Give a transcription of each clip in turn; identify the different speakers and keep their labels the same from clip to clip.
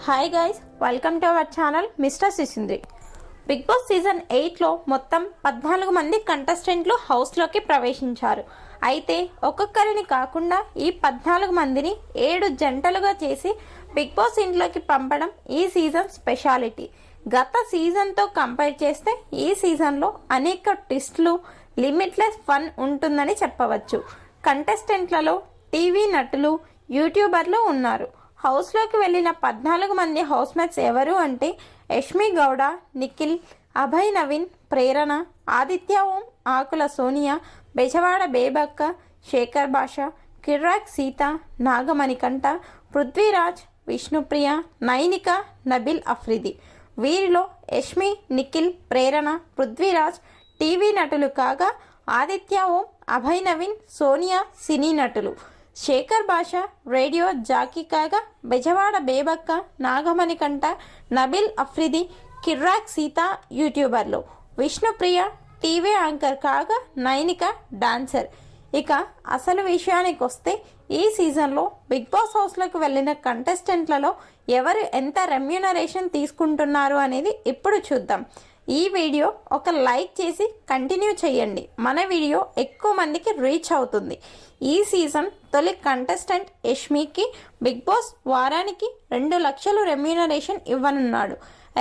Speaker 1: Hi guys, welcome to our channel mister Sisindri. Bigg Boss season 8లో మొత్తం 14 మంది కంటెస్టెంట్లు హౌస్లోకి ప్రవేశించారు. అయితే ఒక్కొక్కరిని కాకుండా ఈ 14 మందిని 7 జంటలుగా చేసి బిగ్ బాస్ ఇంట్లోకి పంపడం ఈ సీజన్ స్పెషాలిటీ. గత సీజన్తో కంపేర్ చేస్తే ఈ సీజన్లో అనేక ట్విస్టులు, లిమిట్లెస్ ఫన్ ఉంటుందని చెప్పవచ్చు. కంటెస్టెంట్లలో టీవీ నటులు, యూట్యూబర్లు ఉన్నారు. హౌస్లోకి వెళ్ళిన 14 మంది హౌస్మేట్స్ ఎవరు అంటే యష్మి గౌడ, నిఖిల్, అభయ్ నవీన్, ప్రేరణ, ఆదిత్య ఓం, ఆకుల సోనియా, బెజవాడ బేబక్క, శేఖర్ భాష, కిర్రాక్ సీత, నాగమణికంఠ, పృథ్వీరాజ్, విష్ణుప్రియ, నైనిక, నబిల్ అఫ్రిది. వీరిలో యష్మి, నిఖిల్, ప్రేరణ, పృథ్వీరాజ్ టీవీ నటులు కాగా ఆదిత్య ఓం, అభయ్ నవీన్, సోనియా సినీ నటులు. శేఖర్ భాష రేడియో జాకీ కాగా బెజవాడ బేబక్క, నాగమణికంఠ, నబిల్ అఫ్రిది, కిర్రాక్ సీత యూట్యూబర్లు. విష్ణుప్రియ టీవీ యాంకర్ కాగా నైనిక డాన్సర్. ఇక అసలు విషయానికి వస్తే ఈ సీజన్లో బిగ్ బాస్ హౌస్లోకి వెళ్ళిన కంటెస్టెంట్లలో ఎవరు ఎంత రెమ్యూనరేషన్ తీసుకుంటున్నారు అనేది ఇప్పుడు చూద్దాం. ఈ వీడియో ఒక లైక్ చేసి కంటిన్యూ చేయండి. మన వీడియో ఎక్కువ మందికి రీచ్ అవుతుంది. ఈ సీజన్ తొలి కంటెస్టెంట్ యష్మికి బిగ్ బాస్ వారానికి 2 లక్షలు రెమ్యూనరేషన్ ఇవ్వనున్నాడు.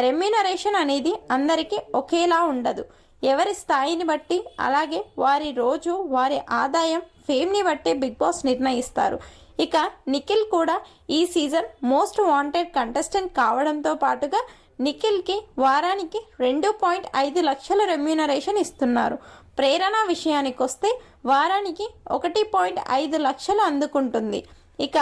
Speaker 1: రెమ్యూనరేషన్ అనేది అందరికీ ఒకేలా ఉండదు. ఎవరి స్థాయిని బట్టి, అలాగే వారి రోజు, వారి ఆదాయం, ఫేమ్ని బట్టి బిగ్ బాస్ నిర్ణయిస్తారు. ఇక నిఖిల్ కూడా ఈ సీజన్ మోస్ట్ వాంటెడ్ కంటెస్టెంట్ కావడంతో పాటుగా నిఖిల్కి వారానికి 2.5 లక్షల రెమ్యూనరేషన్ ఇస్తున్నారు. ప్రేరణ విషయానికి వస్తే వారానికి 1.5 లక్షలు అందుకుంటుంది. ఇక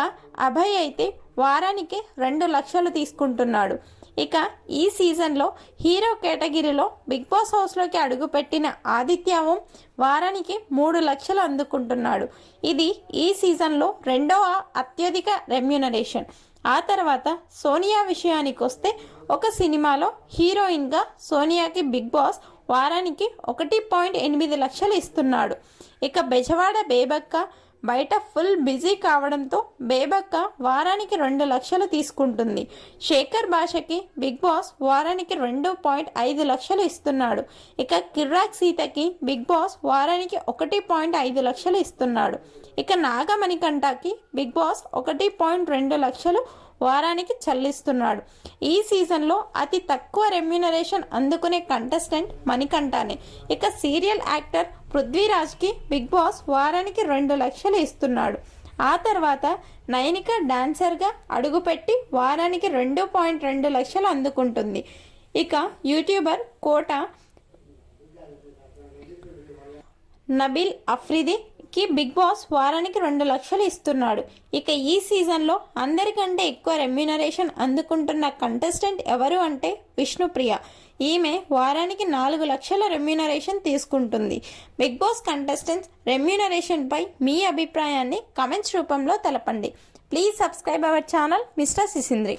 Speaker 1: అభయ్ అయితే వారానికి 2 లక్షలు తీసుకుంటున్నాడు. ఇక ఈ సీజన్లో హీరో కేటగిరీలో బిగ్ బాస్ హౌస్లోకి అడుగుపెట్టిన ఆదిత్య ఓం వారానికి 3 లక్షలు అందుకుంటున్నాడు. ఇది ఈ సీజన్లో 2వ అత్యధిక రెమ్యూనరేషన్. ఆ తర్వాత సోనియా విషయానికి వస్తే ఒక సినిమాలో హీరోయిన్గా సోనియాకి బిగ్ బాస్ వారానికి 1.8 లక్షలు ఇస్తున్నాడు. ఇక బెజవాడ బేబక్క బయట ఫుల్ బిజీ కావడంతో బేబక్క వారానికి 2 లక్షలు తీసుకుంటుంది. శేఖర్ భాషకి బిగ్ బాస్ వారానికి 2.5 లక్షలు ఇస్తున్నాడు. ఇక కిర్రాక్ సీతకి బిగ్ బాస్ వారానికి 1.5 లక్షలు ఇస్తున్నాడు. ఇక నాగమణికంఠకి బిగ్ బాస్ 1.2 లక్షలు వారానికి చెల్లిస్తున్నాడు. ఈ సీజన్లో అతి తక్కువ రెమ్యూనరేషన్ అందుకునే కంటెస్టెంట్ మణికంఠనే. ఇక సీరియల్ యాక్టర్ పృథ్వీరాజ్కి బిగ్ బాస్ వారానికి 2 లక్షలు ఇస్తున్నాడు. ఆ తర్వాత నైనిక డాన్సర్గా అడుగుపెట్టి వారానికి 2.2 లక్షలు అందుకుంటుంది. ఇక యూట్యూబర్ కోట నబిల్ అఫ్రిదికి బిగ్ బాస్ వారానికి 2 లక్షలు ఇస్తున్నాడు. ఇక ఈ సీజన్లో అందరికంటే ఎక్కువ రెమ్యూనరేషన్ అందుకుంటున్న కంటెస్టెంట్ ఎవరు అంటే విష్ణుప్రియ. ఈమె వారానికి 4 లక్షల రెమ్యూనరేషన్ తీసుకుంటుంది. బిగ్ బాస్ కంటెస్టెంట్స్ రెమ్యూనరేషన్పై మీ అభిప్రాయాన్ని కమెంట్స్ రూపంలో తెలపండి. Please subscribe our channel mister సిసింద్రి.